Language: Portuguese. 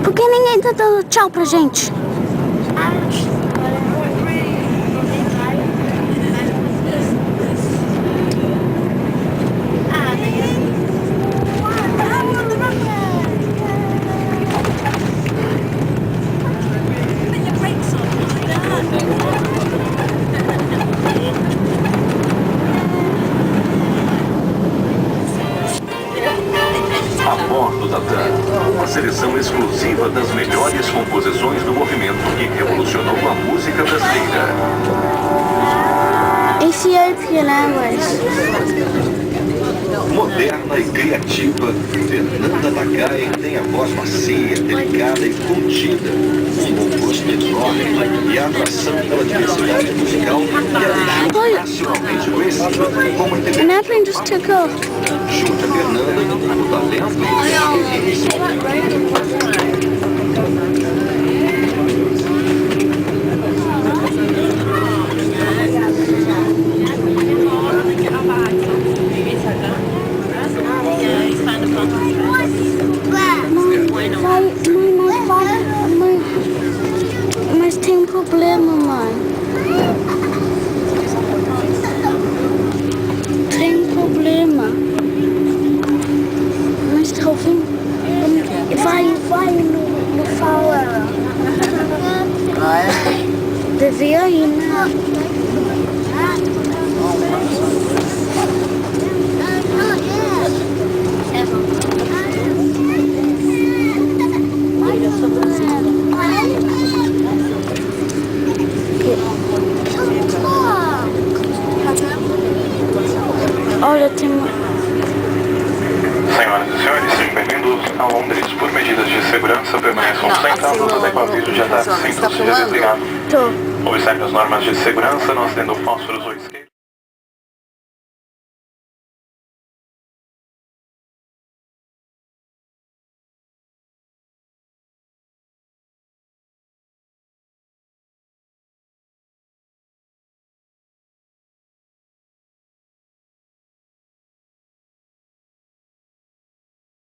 Por que ninguém tá dando tchau pra gente? A bordo da TAM, uma seleção exclusiva das melhores composições do movimento que revolucionou a música brasileira. Ethiopian Airways. Moderna e criativa, Fernanda Takai tem a voz macia, delicada e contida, um bom gosto enorme e a atração pela diversidade musical que a deixou nacionalmente conhecida como An airplane just took off. junto a Fernanda, o talento e a experiência. Mas tem um problema, mãe. Tem um problema. Mas tá ouvindo? Vai no fala. Devia ir, né? Olha, tem uma... Senhoras e senhores, sejam bem-vindos a Londres. Por medidas de segurança, permaneçam sentados até que o aviso de ataque sem se desligado. Observe as normas de segurança, não acendendo fósforos ou isqueiros.